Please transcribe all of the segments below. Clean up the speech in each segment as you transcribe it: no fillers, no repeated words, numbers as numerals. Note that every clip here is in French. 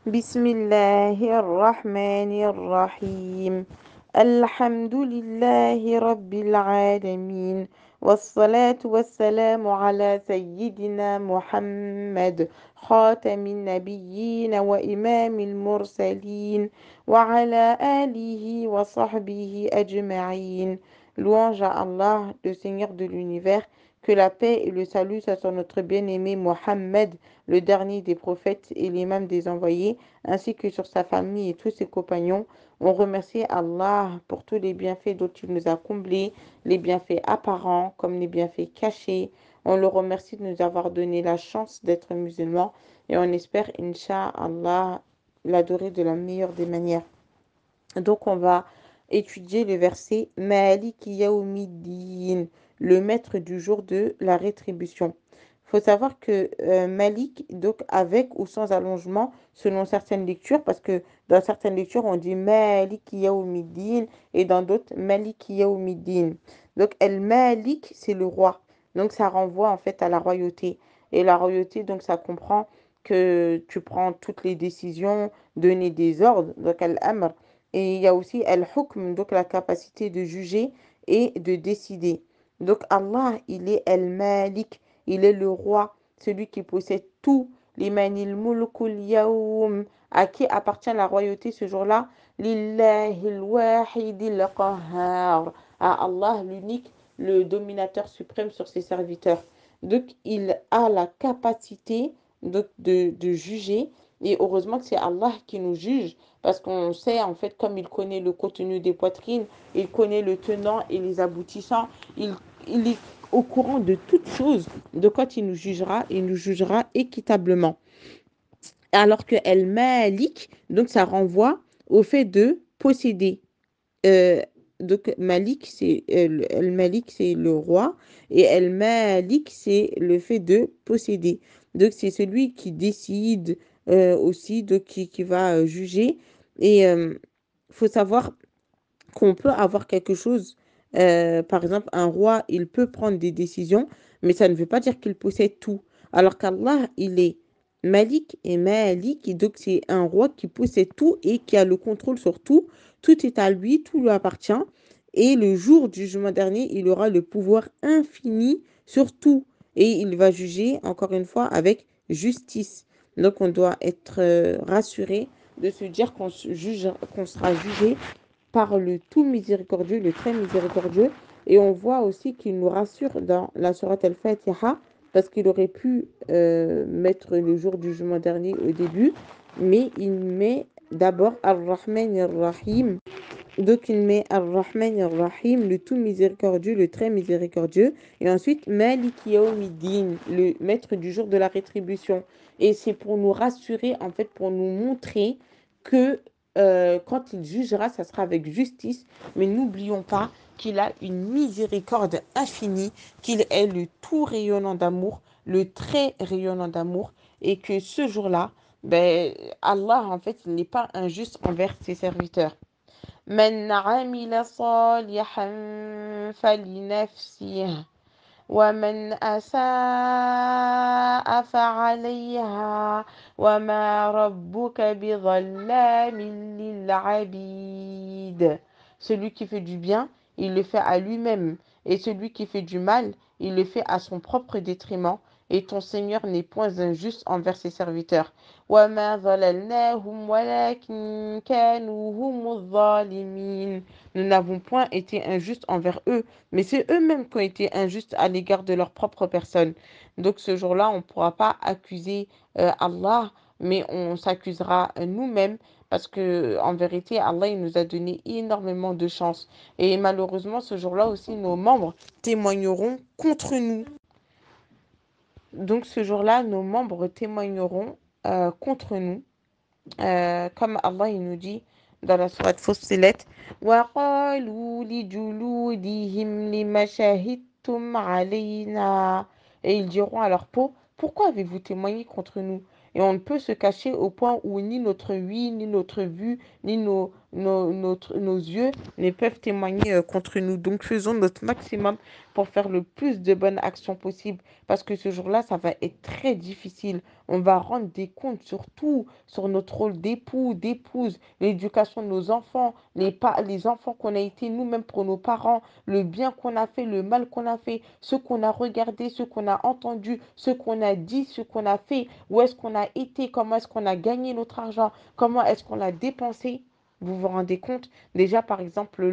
بسم الله الرحمن الرحيم الحمد لله رب العالمين والصلاة والسلام على سيدنا محمد خاتم النبيين وإمام المرسلين وعلى آله وصحبه أجمعين. Louange à Allah, le Seigneur de l'univers, que la paix et le salut soient sur notre bien-aimé Mohammed, le dernier des prophètes et l'imam des envoyés, ainsi que sur sa famille et tous ses compagnons. On remercie Allah pour tous les bienfaits dont il nous a comblés, les bienfaits apparents comme les bienfaits cachés. On le remercie de nous avoir donné la chance d'être musulmans et on espère, Inch'Allah, l'adorer de la meilleure des manières. Donc, on va étudier le verset Malik Yawmiddin, le maître du jour de la rétribution. Il faut savoir que Malik, donc avec ou sans allongement, selon certaines lectures, parce que dans certaines lectures, on dit Malik Yawmiddin et dans d'autres Malik Yawmiddin. Donc, El-Malik, c'est le roi. Donc, ça renvoie en fait à la royauté. Et la royauté, donc, ça comprend que tu prends toutes les décisions, donner des ordres, donc Al-Amr. Et il y a aussi Al-Hukm, donc la capacité de juger et de décider. Donc Allah, il est Al-Malik, il est le roi, celui qui possède tout. Limanil mulkul yawm, à qui appartient la royauté ce jour-là? Lillahil wahidil qahhar, à Allah l'unique, le dominateur suprême sur ses serviteurs. Donc il a la capacité de juger. Et heureusement que c'est Allah qui nous juge parce qu'on sait, en fait, comme il connaît le contenu des poitrines, il connaît le tenant et les aboutissants, il est au courant de toutes choses. De quand il nous jugera équitablement. Alors que El-Malik, donc ça renvoie au fait de posséder. Euh, donc Malik, c'est El-Malik, c'est le roi, et El-Malik, c'est le fait de posséder. Donc c'est celui qui décide aussi, donc qui va juger. Et il faut savoir qu'on peut avoir quelque chose, par exemple, un roi, il peut prendre des décisions, mais ça ne veut pas dire qu'il possède tout. Alors qu'Allah, il est Malik et Malik, et donc c'est un roi qui possède tout et qui a le contrôle sur tout. Tout est à lui, tout lui appartient. Et le jour du jugement dernier, il aura le pouvoir infini sur tout. Et il va juger, encore une fois, avec justice. Donc on doit être rassuré de se dire qu'on sera jugé par le tout miséricordieux, le très miséricordieux. Et on voit aussi qu'il nous rassure dans la sourate Al-Fatiha, parce qu'il aurait pu mettre le jour du jugement dernier au début, mais il met d'abord Ar-Rahman Ar-Rahim. Donc il met Ar-Rahman Ar-Rahim, le tout miséricordieux, le très miséricordieux. Et ensuite Malik Yawmiddin, le maître du jour de la rétribution. Et c'est pour nous rassurer, en fait, pour nous montrer que quand il jugera, ça sera avec justice. Mais n'oublions pas qu'il a une miséricorde infinie, qu'il est le tout rayonnant d'amour, le très rayonnant d'amour. Et que ce jour-là, ben, Allah, en fait, il n'est pas injuste envers ses serviteurs. من عمل صالحا فلنفسه ومن أساء فعليها وما ربك بظلام للعبيد. Celui qui fait du bien, il le fait à lui-même, et celui qui fait du mal, il le fait à son propre détriment, et ton Seigneur n'est point injuste envers ses serviteurs. وَمَا ظَلَلْنَاهُمْ وَلَكِنْ كَانُوا هُمُ الظَّالِمِينَ. Nous n'avons point été injustes envers eux, mais c'est eux-mêmes qui ont été injustes à l'égard de leur propre personne. Donc ce jour-là, on ne pourra pas accuser Allah, mais on s'accusera nous-mêmes parce que en vérité, Allah il nous a donné énormément de chance. Et malheureusement, ce jour-là aussi, nos membres témoigneront contre nous. Donc ce jour-là, nos membres témoigneront contre nous. Comme Allah il nous dit dans la sourate Fussilat, وَقَالُوا لِجُلُودِهِمْ لِمَ شَهِدتُّمْ عَلَيْنَا. Et ils diront à leur peau, pourquoi avez-vous témoigné contre nous? Et on ne peut se cacher au point où ni notre oui, ni notre vue, ni nos nos yeux ne peuvent témoigner contre nous. Donc faisons notre maximum pour faire le plus de bonnes actions possibles parce que ce jour-là, ça va être très difficile. On va rendre des comptes sur tout, sur notre rôle d'époux, d'épouse, l'éducation de nos enfants, les enfants qu'on a été nous-mêmes pour nos parents, le bien qu'on a fait, le mal qu'on a fait, ce qu'on a regardé, ce qu'on a entendu, ce qu'on a dit, ce qu'on a fait, où est-ce qu'on a été, comment est-ce qu'on a gagné notre argent, comment est-ce qu'on l'a dépensé. Vous vous rendez compte? Déjà, par exemple,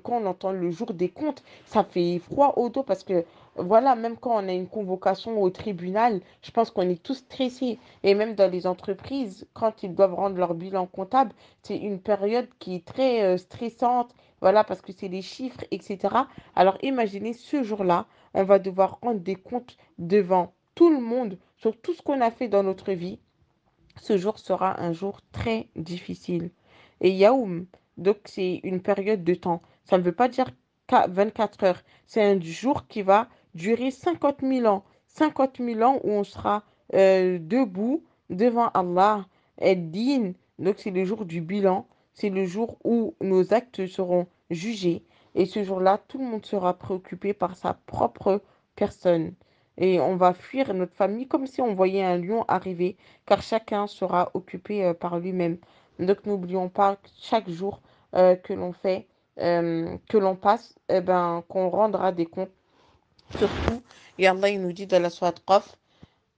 quand on entend le jour des comptes, ça fait froid au dos parce que, voilà, même quand on a une convocation au tribunal, je pense qu'on est tous stressés. Et même dans les entreprises, quand ils doivent rendre leur bilan comptable, c'est une période qui est très stressante, voilà, parce que c'est les chiffres, etc. Alors imaginez ce jour-là, on va devoir rendre des comptes devant tout le monde sur tout ce qu'on a fait dans notre vie. Ce jour sera un jour très difficile. Et Yaoum, donc c'est une période de temps. Ça ne veut pas dire 24 heures. C'est un jour qui va durer 50 000 ans. 50 000 ans où on sera debout devant Allah, et digne. Donc c'est le jour du bilan. C'est le jour où nos actes seront jugés. Et ce jour-là, tout le monde sera préoccupé par sa propre personne. Et on va fuir notre famille comme si on voyait un lion arriver car chacun sera occupé par lui-même. Donc n'oublions pas que chaque jour que l'on fait, que l'on passe, eh ben, qu'on rendra des comptes surtout. Et Allah il nous dit dans la sourate Qaf,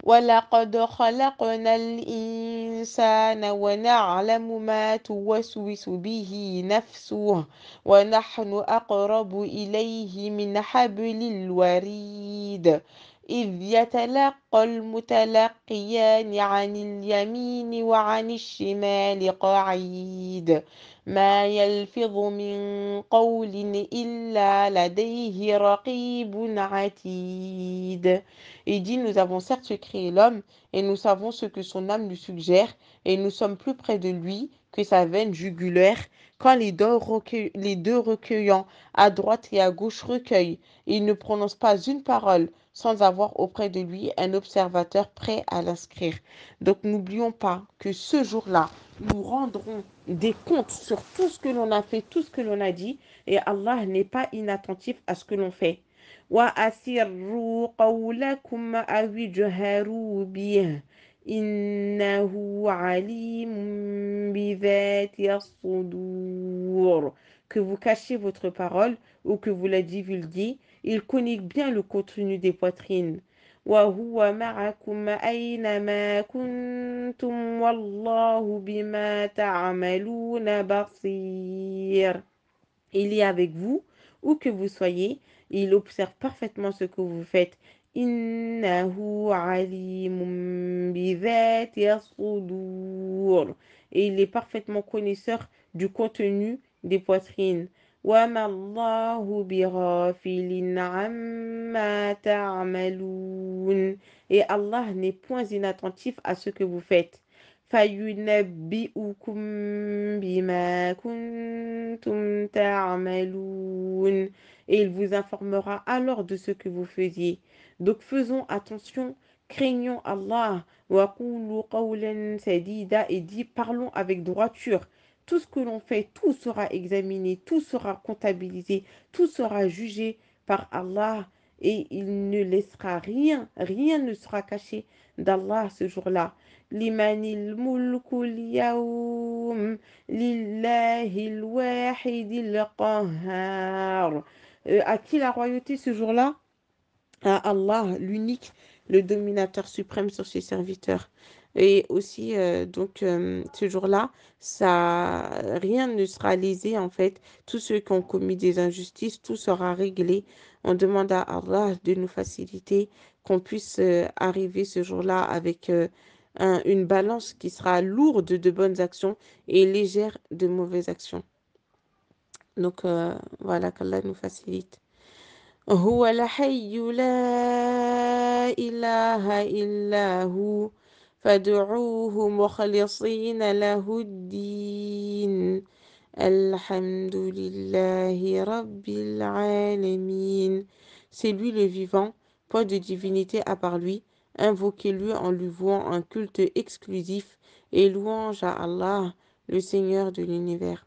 ولقد خلقنا الإنسان ونعلم ما توسوس به نفسه ونحن أقرب إليه من حبل الوريد إذ يتلقى المتلقيان عن اليمين وعن الشمال قعيد ما يلفظ من قول إلا لديه رقيب عتيد. Il dit, nous avons certes créé l'homme et nous savons ce que son âme lui suggère et nous sommes plus près de lui que sa veine jugulaire quand les deux recueillant à droite et à gauche recueillent. Il ne prononce pas une parole sans avoir auprès de lui un observateur prêt à l'inscrire. Donc n'oublions pas que ce jour-là, nous rendrons des comptes sur tout ce que l'on a fait, tout ce que l'on a dit et Allah n'est pas inattentif à ce que l'on fait. وأسروا قولكم أو اجهروا به إنه عليم بذات الصدور. Que vous cachiez votre parole ou que vous la divulguiez, il connaît bien le contenu des poitrines. وهو معكم أينما كنتم والله بما تعملون بصير. Il est avec vous, où que vous soyez, et il observe parfaitement ce que vous faites. Innahu alimun bidhati as-sudur. Et il est parfaitement connaisseur du contenu des poitrines. Wa ma Allahu bighafilin amma ta'malun. Et Allah n'est point inattentif à ce que vous faites. فينبئكم بما كنتم تعملون. Et il vous informera alors de ce que vous faisiez. Donc faisons attention, craignons Allah. وقولوا قولا سديدا. Et dit, parlons avec droiture. Tout ce que l'on fait, tout sera examiné, tout sera comptabilisé, tout sera jugé par Allah. Et il ne laissera rien, rien ne sera caché d'Allah ce jour-là. لمن الملك اليوم لله الواحد القهار. À qui la royauté ce jour-là? À Allah, l'unique, le dominateur suprême sur ses serviteurs. Et aussi, ce jour-là, ça, rien ne sera lésé en fait. Tous ceux qui ont commis des injustices, tout sera réglé. On demande à Allah de nous faciliter, qu'on puisse arriver ce jour-là avec une balance qui sera lourde de bonnes actions et légère de mauvaises actions. Donc voilà, qu'Allah nous facilite. هو الحي لا إله إلا هو فادعوه مخلصين له الدين الحمد لله رب العالمين. C'est lui le vivant, point de divinité à part lui. Invoquez-le en lui vouant un culte exclusif et louange à Allah, le Seigneur de l'univers.